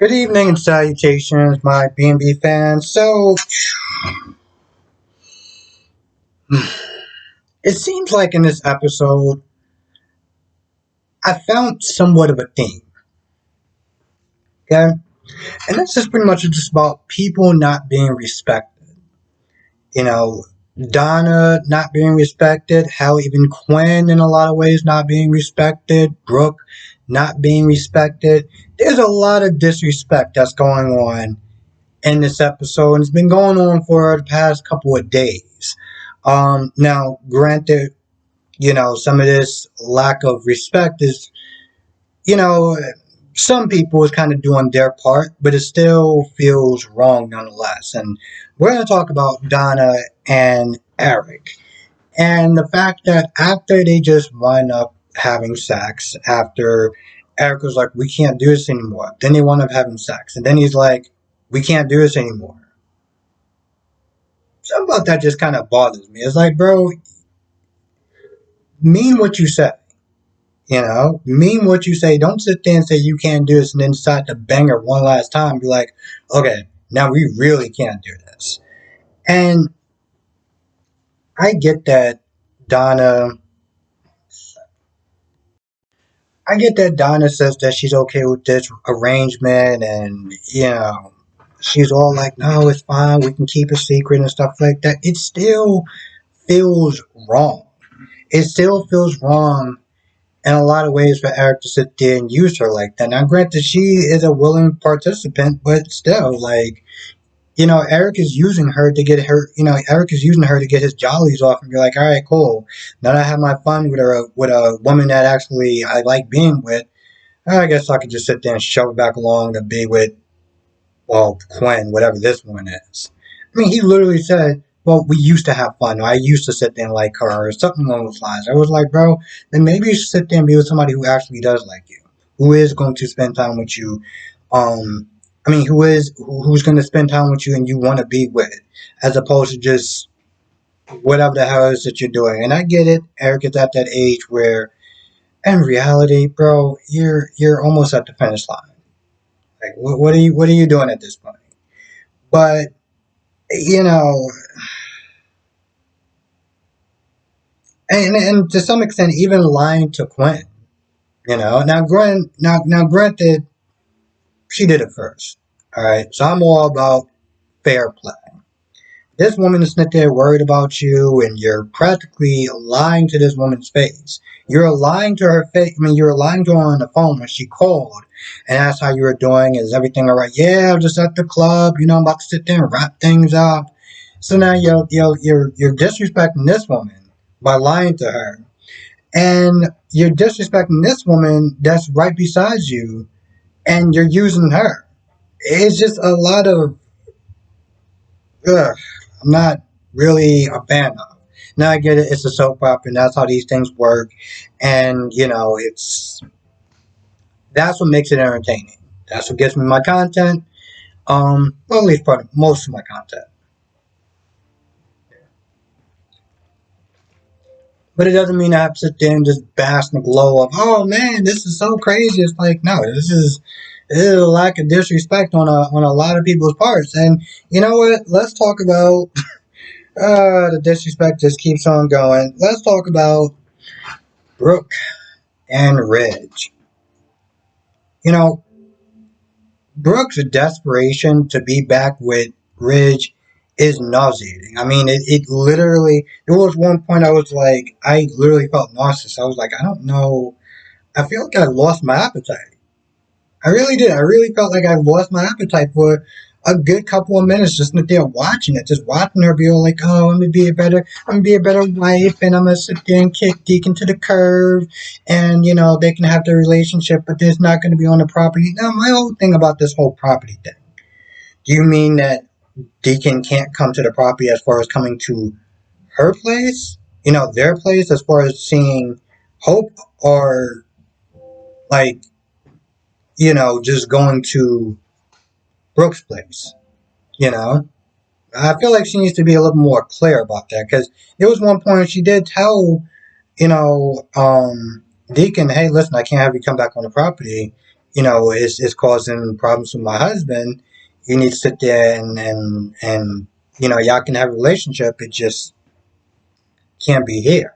Good evening and salutations, my B&B fans. It seems like in this episode, I found somewhat of a theme, okay? And this is pretty much just about people not being respected. You know, Donna not being respected, how even Quinn in a lot of ways not being respected, Brooke not being respected. There's a lot of disrespect that's going on in this episode, and it's been going on for the past couple of days. Now, granted, some of this lack of respect is, you know, some people is kind of doing their part, but it still feels wrong nonetheless. And we're going to talk about Donna and Eric. And the fact that after they just wind up having sex, after Eric was like, we can't do this anymore, then they wind up having sex. And then he's like, we can't do this anymore. Something about that just kind of bothers me. It's like, bro, mean what you say. Mean what you say. Don't sit there and say you can't do this and then decide to bang her one last time and be like, okay, now we really can't do this. And I get that Donna says that she's okay with this arrangement, and she's all like, no, it's fine, we can keep a secret and stuff like that. It still feels wrong. It still feels wrong in a lot of ways for Eric to sit there and use her like that. Now, granted, she is a willing participant, but still, Eric is using her to get her, Eric is using her to get his jollies off and be like, all right, cool. Now that I have my fun with a woman that actually I like being with, I guess I could just sit there and shove it back along to be with, well, Quinn, whatever this one is. I mean, he literally said, well, we used to have fun. I used to sit there and like her, or something along those lines. I was like, bro, then maybe you should sit there and be with somebody who actually does like you, who is going to spend time with you. Who's going to spend time with you and you want to be with, as opposed to just whatever the hell it is that you're doing. And I get it. Eric is at that age where, in reality, bro, you're almost at the finish line. Like, what are you doing at this point? But and to some extent, even lying to Quinn. Now granted, she did it first. All right, so I'm all about fair play. This woman is sitting there worried about you, and you're practically lying to this woman's face. You're lying to her face. I mean, you're lying to her on the phone when she called and asked how you were doing. Is everything all right? Yeah, I'm just at the club. I'm about to sit there and wrap things up. So now you're disrespecting this woman by lying to her, and you're disrespecting this woman that's right beside you, and you're using her. It's just a lot of ugh, I'm not really a fan of. Now I get it, it's a soap opera, and that's how these things work, and that's what makes it entertaining. That's what gets me my content. Well, at least part of most of my content. But it doesn't mean I have to sit there and just bask in the glow of, oh man, this is so crazy. It's like, no, this is a lack of disrespect on a lot of people's parts. And you know what? Let's talk about the disrespect just keeps on going. Let's talk about Brooke and Ridge. You know, Brooke's desperation to be back with Ridge is nauseating. I mean, it literally, there was one point I literally felt nauseous. I was like, I don't know. I feel like I lost my appetite. I really did. I really felt like I lost my appetite for a good couple of minutes just sitting there watching it, just watching her be all like, oh, I'm gonna be a better wife, and I'm gonna sit there and kick Deacon to the curb, and they can have their relationship, but there's not gonna be on the property. Now, my whole thing about this whole property thing, do you mean that Deacon can't come to the property as far as coming to her place, their place, as far as seeing Hope, or like, just going to Brooke's place, you know? I feel like she needs to be a little more clear about that, because there was one point she did tell, Deacon, hey, listen, I can't have you come back on the property. is causing problems with my husband. You need to sit there and y'all can have a relationship. It just can't be here.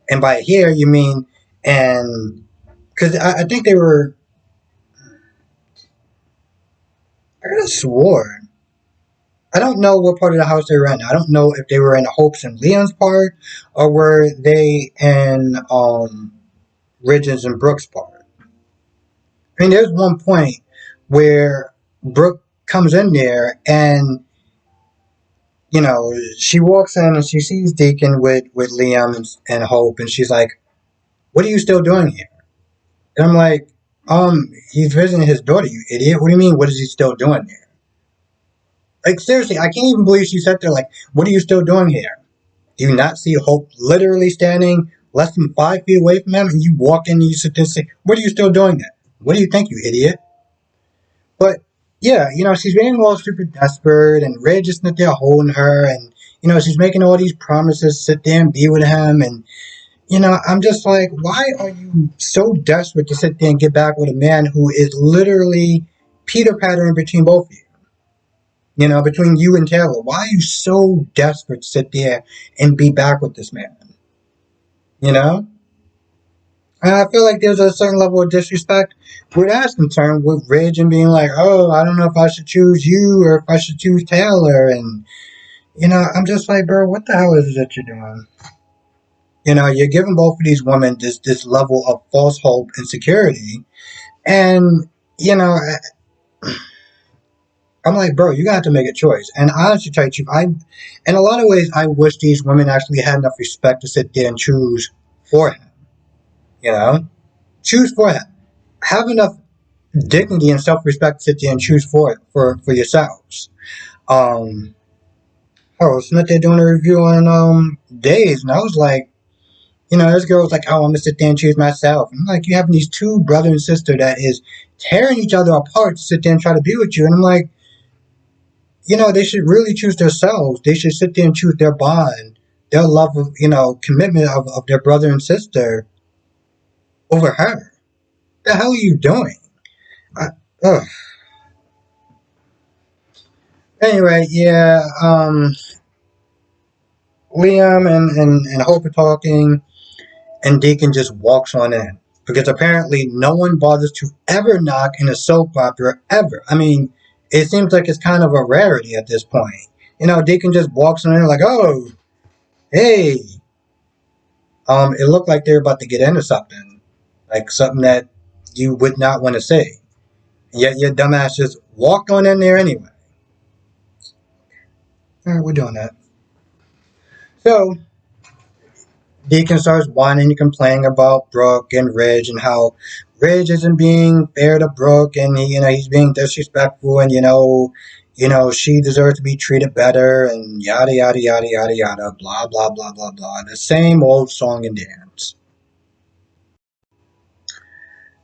And by here, you mean, and because I think they were, I could have swore. I don't know what part of the house they were in. I don't know if they were in Hope's and Leon's part or were they in Ridges and Brooks' part. I mean, there's one point where Brooke comes in there and she walks in and she sees Deacon with Liam and Hope, and she's like, "What are you still doing here?" And I'm like, he's visiting his daughter, you idiot. What do you mean? What is he still doing there? Like, seriously, I can't even believe she sat there like, what are you still doing here? Do you not see Hope literally standing less than 5 feet away from him, and you walk in and you sit there and say, what are you still doing there? What do you think, you idiot? But yeah, she's being all super desperate, and Ray just sitting there holding her, and she's making all these promises to sit there and be with him, and I'm just like, why are you so desperate to sit there and get back with a man who is literally Peter pattering between both of you? Between you and Taylor, why are you so desperate to sit there and be back with this man? You know? And I feel like there's a certain level of disrespect with that's concerned with Ridge and being like, oh, I don't know if I should choose you or if I should choose Taylor. And, I'm just like, bro, what the hell is it that you're doing? You're giving both of these women this level of false hope and security. And, you know, I'm like, bro, you got to make a choice. And honestly, tell you, in a lot of ways, I wish these women actually had enough respect to sit there and choose for him. Choose for him. Have enough dignity and self-respect to sit there and choose for yourselves. Um, I was sitting there doing a review on Days, and I was like, this girl was like, oh, I'm gonna sit there and choose myself. And I'm like, you having these two brother and sister that is tearing each other apart to sit there and try to be with you, and I'm like, they should really choose themselves. They should sit there and choose their bond, their love of, commitment of their brother and sister over her. What the hell are you doing? I, ugh. Anyway, yeah, Liam and Hope are talking, and Deacon just walks on in. Because apparently no one bothers to ever knock in a soap opera ever. I mean, it seems like it's kind of a rarity at this point. Deacon just walks on in like, oh, hey. It looked like they were about to get into something. Like something that you would not want to say. And yet your dumbass just walked on in there anyway. Alright, we're doing that. So, Deacon starts whining and complaining about Brooke and Ridge and how Ridge isn't being fair to Brooke and he's being disrespectful and she deserves to be treated better and yada yada yada yada yada blah blah blah blah blah. The same old song and dance.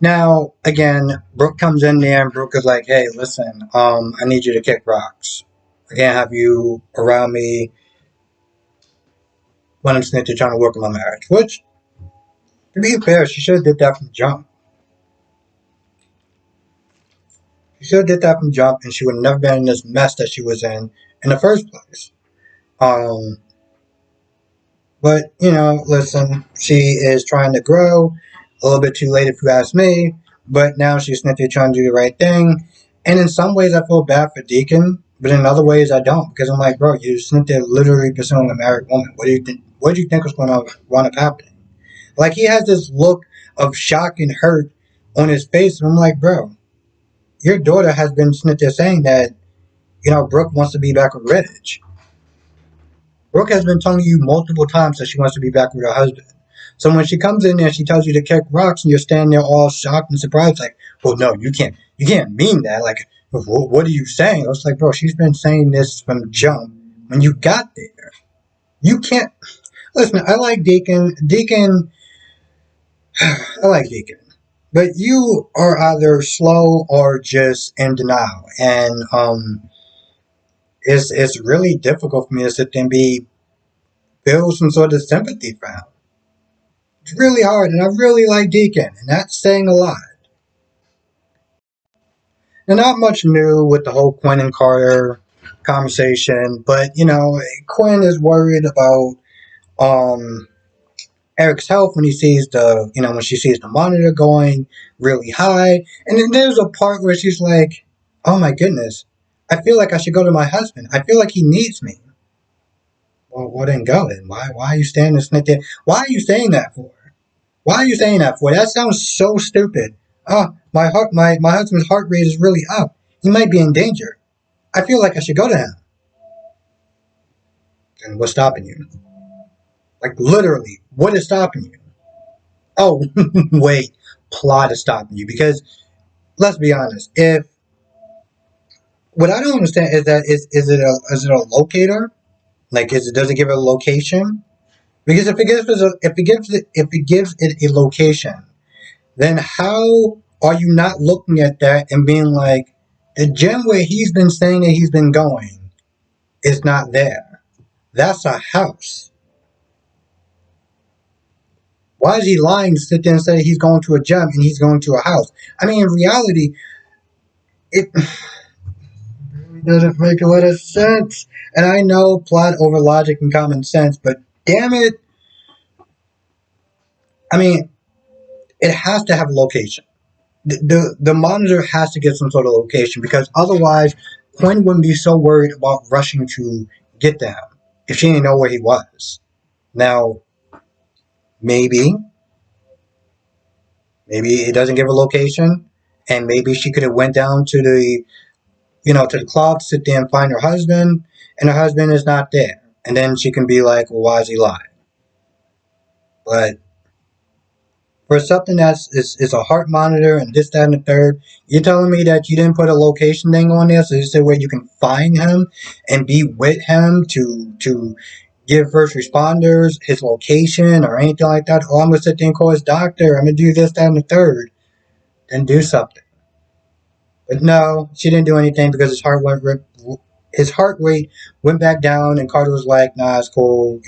Now again, Brooke comes in there and Brooke is like, "Hey, listen, I need you to kick rocks. I can't have you around me when I'm sitting there trying to work on my marriage." Which, to be fair, she should have did that from jump. She should have did that from jump, and she would have never been in this mess that she was in the first place. Um, but listen, she is trying to grow. A little bit too late, if you ask me. But now she's sniffy trying to do the right thing. And in some ways, I feel bad for Deacon, but in other ways, I don't because I'm like, bro, you sniffed there literally pursuing a married woman. What do you think? What do you think was going to wind up happening? Like he has this look of shock and hurt on his face, and I'm like, bro, your daughter has been sitting there saying that, Brooke wants to be back with Ridge. Brooke has been telling you multiple times that she wants to be back with her husband. So when she comes in there, she tells you to kick rocks, and you're standing there all shocked and surprised, like, well, no, you can't mean that. Like, what are you saying? I was like, bro, she's been saying this from jump when you got there. You can't, listen, I like Deacon. I like Deacon. But you are either slow or just in denial. And it's really difficult for me to sit there and feel some sort of sympathy for him. It's really hard, and I really like Deacon, and that's saying a lot. Now, not much new with the whole Quinn and Carter conversation, but Quinn is worried about um Eric's health when he sees when she sees the monitor going really high, and then there's a part where she's like, "Oh my goodness, I feel like I should go to my husband. I feel like he needs me." Well, then go then. Why are you standing there? Why are you saying that for? Why are you saying that for? That sounds so stupid. My husband's heart rate is really up. He might be in danger. I feel like I should go to him. And what's stopping you? Like literally, what is stopping you? Oh, wait, plot is stopping you because let's be honest. If what I don't understand is that is it a locator? Like, does it give it a location? Because if it gives it a location, then how are you not looking at that and being like, the gym where he's been saying that he's been going is not there. That's a house. Why is he lying to sit there and say he's going to a gym and he's going to a house? I mean, in reality, it really doesn't make a lot of sense. And I know plot over logic and common sense, but damn it, I mean, it has to have a location. The monitor has to get some sort of location because otherwise Quinn wouldn't be so worried about rushing to get to him if she didn't know where he was. Now, maybe it doesn't give a location, and maybe she could have went down to the club, sit there and find her husband, and her husband is not there, and then she can be like, well, why is he lying? But for something is a heart monitor and this, that, and the third, you're telling me that you didn't put a location thing on there, so you say where you can find him and be with him to give first responders his location or anything like that. Oh, I'm gonna sit there and call his doctor. I'm gonna do this, that, and the third. Then do something. But no, she didn't do anything because his heart rate went back down, and Carter was like, "Nah, it's cool,"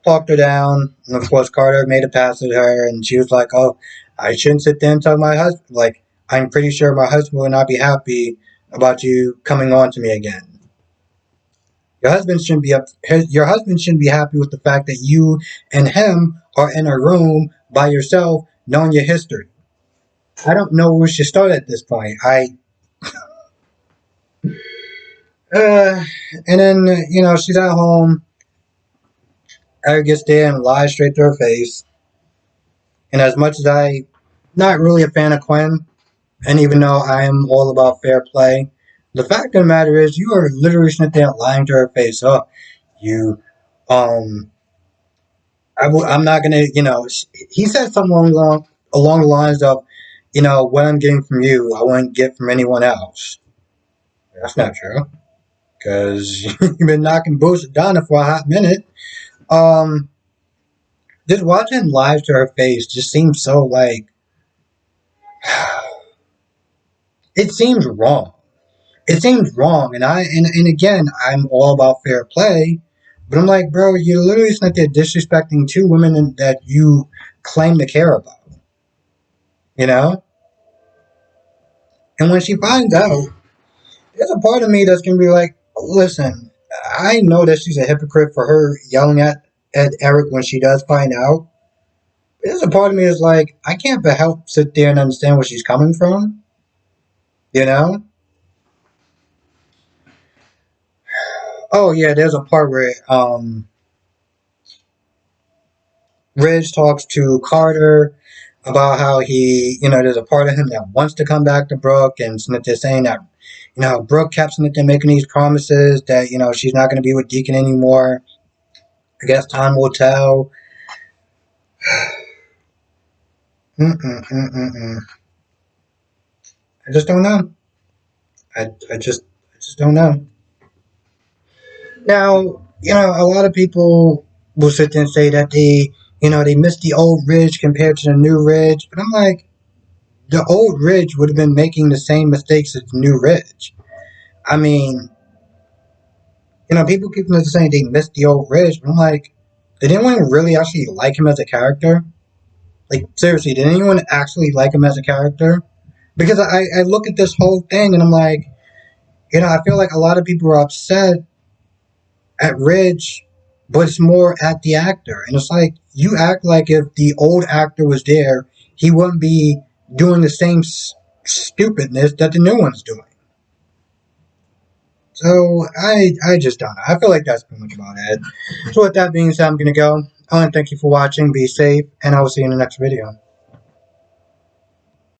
talked her down, and of course Carter made a pass at her, and she was like, "Oh, I shouldn't sit there and tell my husband. Like, I'm pretty sure my husband will not be happy about you coming on to me again. Your husband shouldn't be happy with the fact that you and him are in a room by yourself, knowing your history." I don't know where we should start at this point. Uh, and then she's at home. Eric gets there and lies straight to her face. And as much as I not really a fan of Quinn, and even though I am all about fair play, the fact of the matter is you are literally sitting there lying to her face. Oh, you, um, I'm not gonna, he said something along the lines of, what I'm getting from you, I wouldn't get from anyone else. That's not true, because you've been knocking bullshit down for a hot minute. Um, just watching live to her face just seems so like it seems wrong. It seems wrong, and again, I'm all about fair play, but I'm like, bro, you're literally just like they're disrespecting two women that you claim to care about, you know. And when she finds out, there's a part of me that's gonna be like, listen, I know that she's a hypocrite for her yelling at Eric when she does find out. There's a part of me that's like, I can't but help sit there and understand where she's coming from, you know. Oh yeah, there's a part where Ridge talks to Carter about how there's a part of him that wants to come back to Brooke, and they're saying that, Brooke kept they're making these promises that, she's not going to be with Deacon anymore. I guess time will tell. Mm-mm-mm-mm-mm. I just don't know. I just don't know. Now, a lot of people will sit there and say that they miss the old Ridge compared to the new Ridge, but I'm like, the old Ridge would have been making the same mistakes as the new Ridge. I mean, people keep saying they miss the old Ridge, but I'm like, did anyone really actually like him as a character? Like, seriously, did anyone actually like him as a character? Because I look at this whole thing and I'm like, I feel like a lot of people are upset at Ridge, but it's more at the actor. And it's like, you act like if the old actor was there, he wouldn't be doing the same stupidness that the new one's doing. So I just don't know. I feel like that's pretty much about it. So with that being said, I'm gonna go. I want to thank you for watching. Be safe, and I will see you in the next video.